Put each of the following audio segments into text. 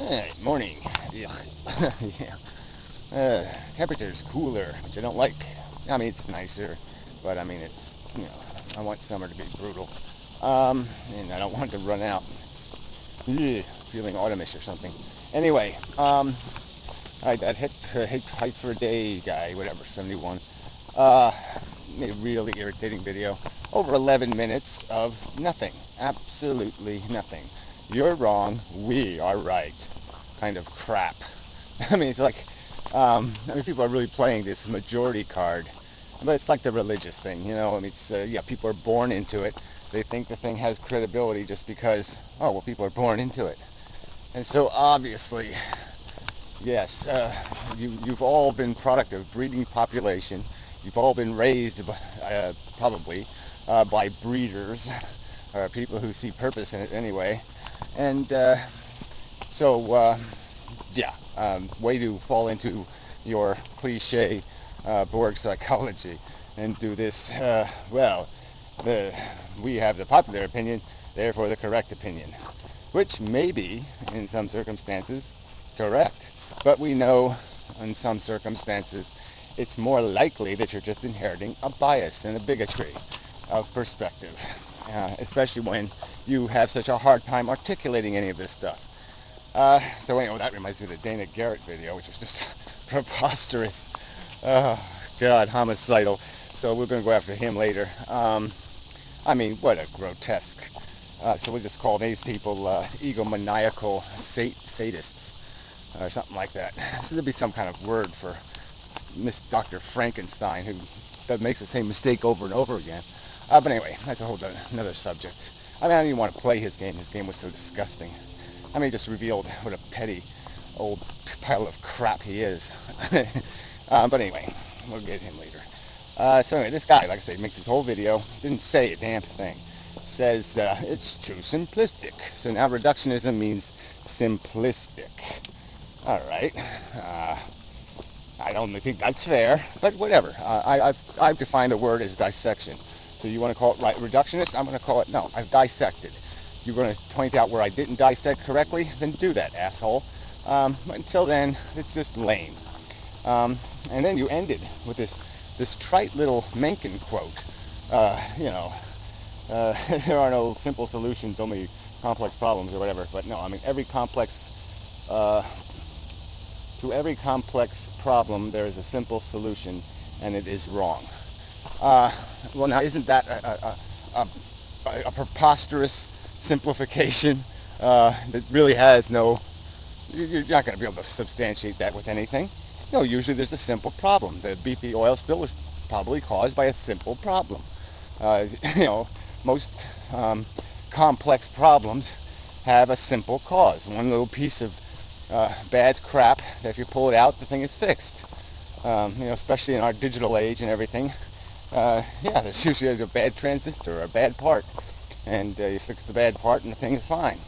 Alright, morning. Ugh. Yeah. Temperature's cooler, which I don't like. I mean, it's nicer, but I mean, I want summer to be brutal. And I don't want it to run out. It's feeling autumnish or something. Anyway, alright, that height for a day guy, whatever, 71. Made a really irritating video. Over 11 minutes of nothing. Absolutely nothing. You're wrong, we are right. Kind of crap. I mean, it's like, people are really playing this majority card, but it's like the religious thing, you know. I mean, yeah, people are born into it. They think the thing has credibility just because, oh, well, people are born into it. And so obviously, yes, you've all been product of breeding population. You've all been raised, probably, by breeders, or people who see purpose in it anyway. And way to fall into your cliche Borg psychology and do this, we have the popular opinion, therefore the correct opinion, which may be, in some circumstances, correct. But we know, in some circumstances, it's more likely that you're just inheriting a bias and a bigotry of perspective, especially when you have such a hard time articulating any of this stuff. So anyway, that reminds me of the Dana Garrett video, which was just preposterous. Oh, God, homicidal. So we're going to go after him later. I mean, what a grotesque. So we'll just call these people egomaniacal sadists, or something like that. So there'll be some kind of word for Miss Dr. Frankenstein, who makes the same mistake over and over again. But anyway, that's a whole another subject. I mean, I didn't even want to play his game. His game was so disgusting. I mean, he just revealed what a petty old pile of crap he is. But anyway, we'll get him later. So anyway, this guy, like I say, makes his whole video, didn't say a damn thing. Says it's too simplistic. So now reductionism means simplistic. All right. I don't think that's fair, but whatever. I've defined a word as dissection. So you want to call it reductionist? I'm going to call it, no, I've dissected. You're going to point out where I didn't dissect correctly? Then do that, asshole. But until then, it's just lame. And then you ended with this trite little Mencken quote. There are no simple solutions, only complex problems or whatever. But no, I mean, to every complex problem, there is a simple solution, and it is wrong. Well, now, isn't that a preposterous simplification that really has no... You're not going to be able to substantiate that with anything. No, usually there's a simple problem. The BP oil spill was probably caused by a simple problem. Most complex problems have a simple cause. One little piece of bad crap that if you pull it out, the thing is fixed. Especially in our digital age and everything. There's usually a bad transistor or a bad part. And you fix the bad part and the thing is fine.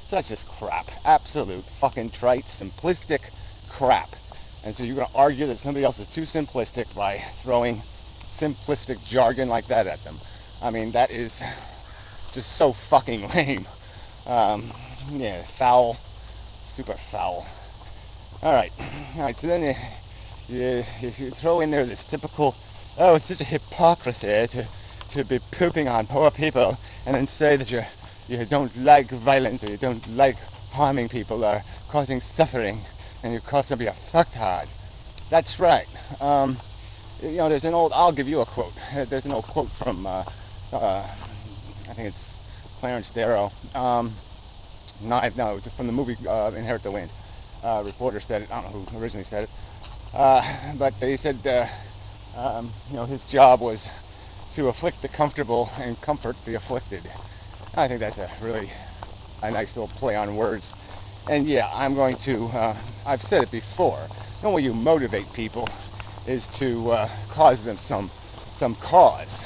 So that's just crap. Absolute fucking trite, simplistic crap. And so you're going to argue that somebody else is too simplistic by throwing simplistic jargon like that at them. I mean, that is just so fucking lame. Foul. Super foul. Alright, so then you throw in there this typical, oh, it's such a hypocrisy to be pooping on poor people and then say that you don't like violence or you don't like harming people or causing suffering and you call somebody a fucktard. That's right. There's an old, I'll give you a quote. There's an old quote from, I think it's Clarence Darrow. No, it was from the movie Inherit the Wind. Reporter said it. I don't know who originally said it. But he said, his job was to afflict the comfortable and comfort the afflicted. I think that's a nice little play on words. And yeah, I'm going to, I've said it before, the only way you motivate people is to cause them some cause.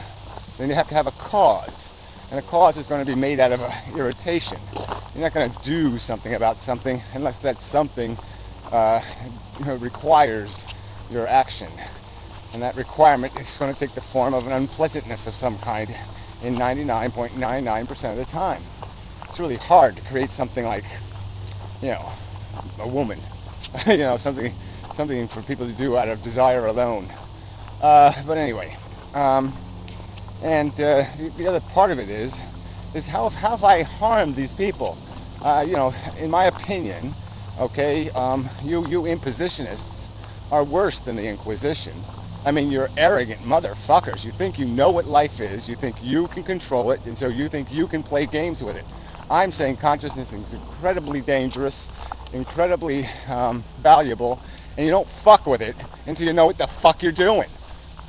Then you have to have a cause. And a cause is going to be made out of irritation. You're not going to do something about something unless that something requires your action. And that requirement is going to take the form of an unpleasantness of some kind in 99.99% of the time. It's really hard to create something like, a woman. Something for people to do out of desire alone. But anyway, and the other part of it is how have I harmed these people? In my opinion, okay, you impositionists are worse than the Inquisition. I mean, you're arrogant motherfuckers. You think you know what life is, you think you can control it, and so you think you can play games with it. I'm saying consciousness is incredibly dangerous, incredibly valuable, and you don't fuck with it until you know what the fuck you're doing.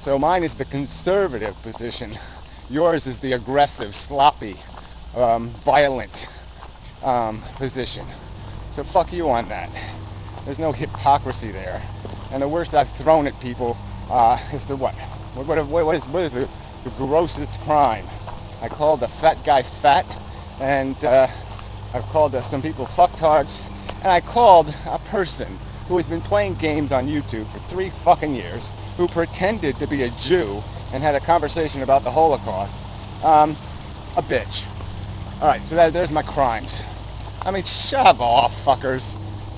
So mine is the conservative position. Yours is the aggressive, sloppy, violent position. So fuck you on that. There's no hypocrisy there. And the worst I've thrown at people is the what? What is the grossest crime? I called the fat guy fat, and I've called some people fucktards, and I called a person who has been playing games on YouTube for 3 fucking years, who pretended to be a Jew and had a conversation about the Holocaust, a bitch. Alright, so there's my crimes. I mean, shove off, fuckers.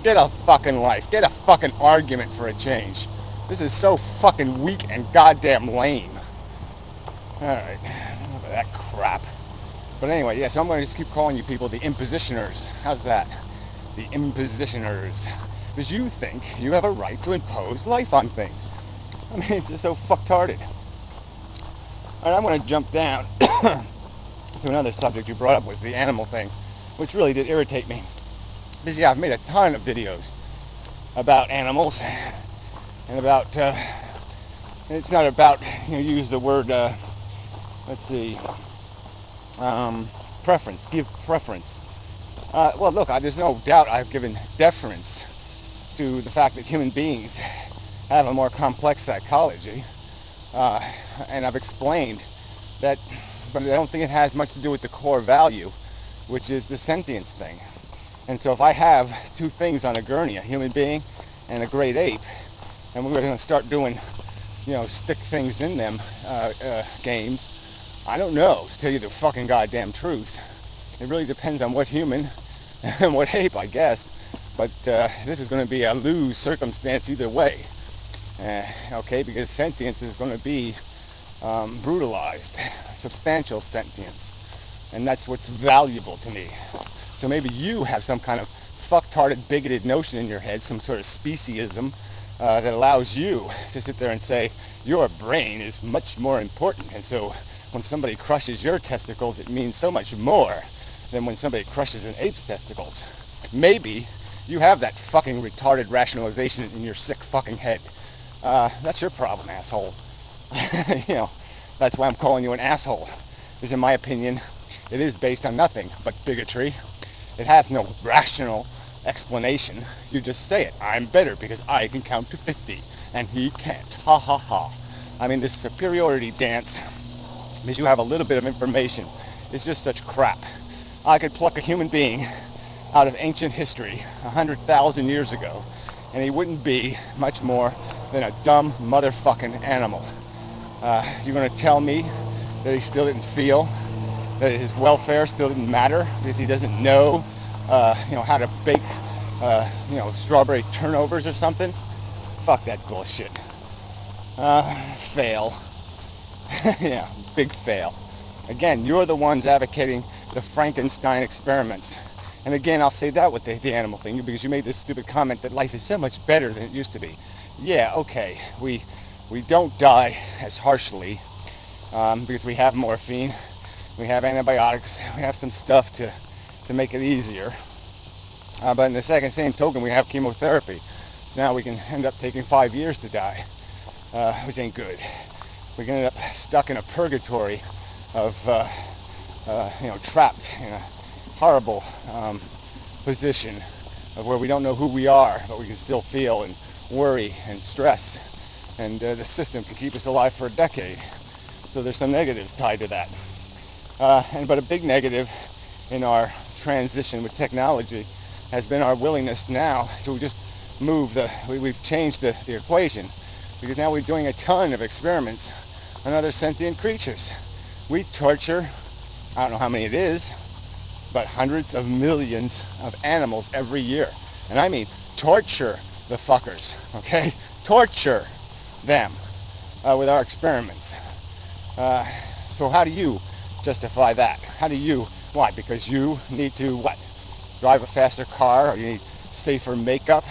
Get a fucking life. Get a fucking argument for a change. This is so fucking weak and goddamn lame. Alright, enough of that crap. But anyway, yeah, so I'm going to just keep calling you people the impositioners. How's that? The impositioners. Because you think you have a right to impose life on things. I mean, it's just so fucktarded. Alright, I'm going to jump down to another subject you brought up, was the animal thing, which really did irritate me. Because, yeah, I've made a ton of videos about animals, and about, it's not about, use the word, let's see, preference, give preference. Well, look, there's no doubt I've given deference to the fact that human beings have a more complex psychology, and I've explained that, but I don't think it has much to do with the core value, which is the sentience thing. And so if I have 2 things on a gurney, a human being and a great ape, and we're going to start doing, stick things in them games, I don't know, to tell you the fucking goddamn truth. It really depends on what human and what ape, I guess. But this is going to be a lose circumstance either way. Okay, because sentience is going to be brutalized, substantial sentience. And that's what's valuable to me. So maybe you have some kind of fucktarded, bigoted notion in your head, some sort of speciesism that allows you to sit there and say, your brain is much more important. And so when somebody crushes your testicles, it means so much more than when somebody crushes an ape's testicles. Maybe you have that fucking retarded rationalization in your sick fucking head. That's your problem, asshole. That's why I'm calling you an asshole. Because in my opinion, it is based on nothing but bigotry. It has no rational explanation. You just say it. I'm better because I can count to 50 and he can't. Ha ha ha. I mean, this superiority dance, because you have a little bit of information, is just such crap. I could pluck a human being out of ancient history 100,000 years ago, and he wouldn't be much more than a dumb motherfucking animal. You're going to tell me that he still didn't feel, that his welfare still didn't matter because he doesn't know, how to bake, strawberry turnovers or something? Fuck that bullshit. Fail. Yeah, big fail. Again, you're the ones advocating the Frankenstein experiments. And again, I'll say that with the animal thing, because you made this stupid comment that life is so much better than it used to be. Yeah, okay, we don't die as harshly because we have morphine, we have antibiotics, we have some stuff to make it easier. But in the same token, we have chemotherapy. Now we can end up taking 5 years to die, which ain't good. We can end up stuck in a purgatory of, trapped in a horrible position of where we don't know who we are, but we can still feel and worry and stress. And the system can keep us alive for a decade. So there's some negatives tied to that. But a big negative in our transition with technology has been our willingness now to just move we've changed the equation, because now we're doing a ton of experiments on other sentient creatures. We torture, I don't know how many it is, but hundreds of millions of animals every year. And I mean torture the fuckers, okay? Torture them with our experiments. So how do you justify that? How do you, why? Because you need to, what? Drive a faster car, or you need safer makeup,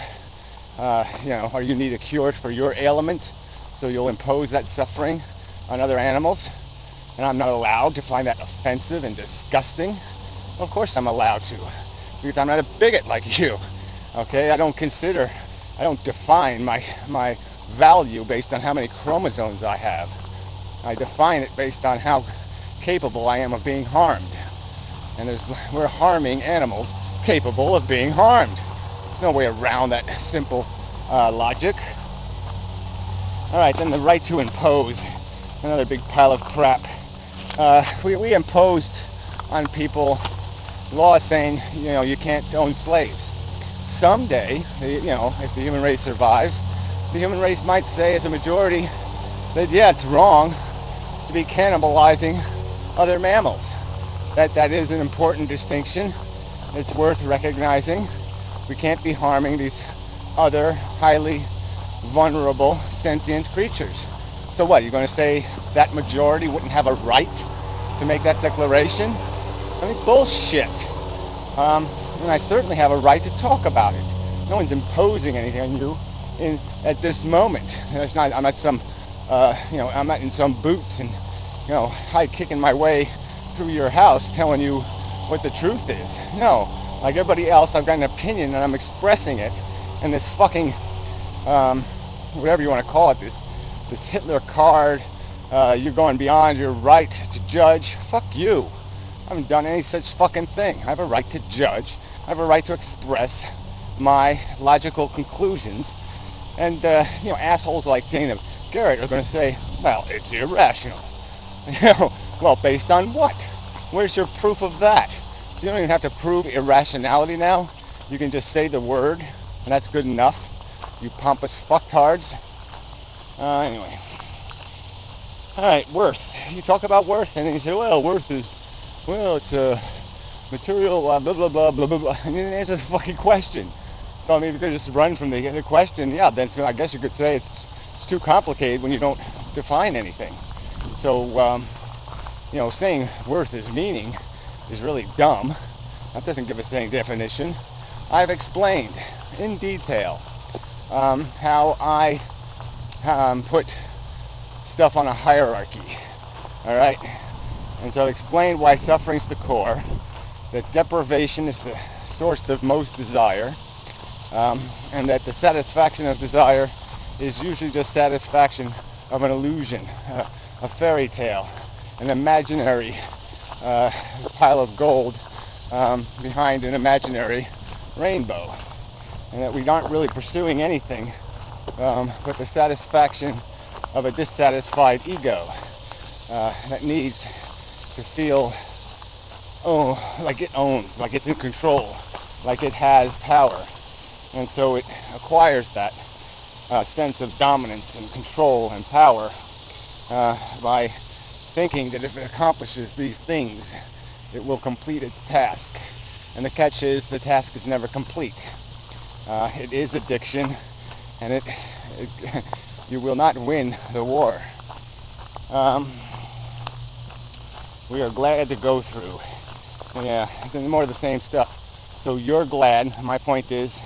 or you need a cure for your ailment, so you'll impose that suffering on other animals, and I'm not allowed to find that offensive and disgusting? Of course I'm allowed to, because I'm not a bigot like you, okay? I don't define my value based on how many chromosomes I have. I define it based on how capable I am of being harmed. And we're harming animals capable of being harmed. There's no way around that simple logic. Alright, then the right to impose. Another big pile of crap. We imposed on people laws saying, you can't own slaves. Someday, if the human race survives, the human race might say as a majority that, yeah, it's wrong to be cannibalizing other mammals. That is an important distinction. It's worth recognizing. We can't be harming these other highly vulnerable sentient creatures. So what, you're going to say that majority wouldn't have a right to make that declaration? I mean, bullshit. And I certainly have a right to talk about it. No one's imposing anything on you at this moment. I'm not I'm not in some boots and high kicking my way through your house telling you what the truth is. No, like everybody else, I've got an opinion and I'm expressing it. And this fucking whatever you want to call it, this Hitler card, you're going beyond your right to judge. Fuck you. I haven't done any such fucking thing. I have a right to judge. I have a right to express my logical conclusions. And assholes like Dana Garrett are going to say, well, it's irrational. Well, based on what? Where's your proof of that? So you don't even have to prove irrationality now. You can just say the word, and that's good enough. You pompous fucktards. Anyway. Alright, worth. You talk about worth, and then you say, well, worth is, it's material, blah, blah, blah, blah, blah, blah. And you didn't answer the fucking question. So, I mean, if you could just run from the question, yeah, then I guess you could say it's too complicated when you don't define anything. So, saying worth is meaning is really dumb. That doesn't give us any definition. I've explained in detail how I put stuff on a hierarchy. Alright? And so I've explained why suffering's the core, that deprivation is the source of most desire, and that the satisfaction of desire is usually just satisfaction of an illusion, a fairy tale, an imaginary pile of gold behind an imaginary rainbow, and that we aren't really pursuing anything but the satisfaction of a dissatisfied ego that needs to feel like it owns, like it's in control, like it has power. And so it acquires that sense of dominance and control and power by thinking that if it accomplishes these things, it will complete its task. And the catch is, the task is never complete. It is addiction, and you will not win the war. We are glad to go through. Yeah, more of the same stuff. So you're glad. My point is,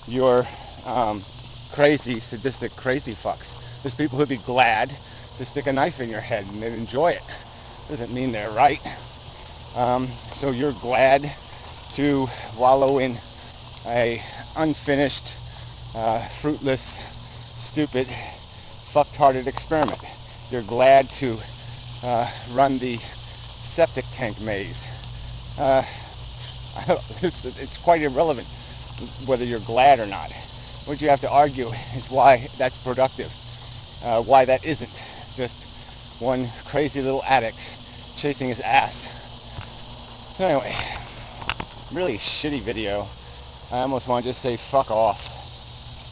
you're crazy, sadistic, crazy fucks. There's people who'd be glad to stick a knife in your head and they'd enjoy it. Doesn't mean they're right. So you're glad to wallow in a unfinished, fruitless, stupid, fucked-hearted experiment. You're glad to run the septic tank maze. It's quite irrelevant whether you're glad or not. What you have to argue is why that's productive, why that isn't just one crazy little addict chasing his ass. So anyway, really shitty video. I almost want to just say fuck off.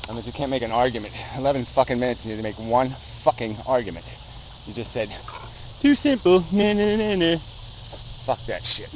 I mean, if you can't make an argument, 11 fucking minutes and you need to make one fucking argument. You just said, too simple, nah, nah, nah, nah. Fuck that shit.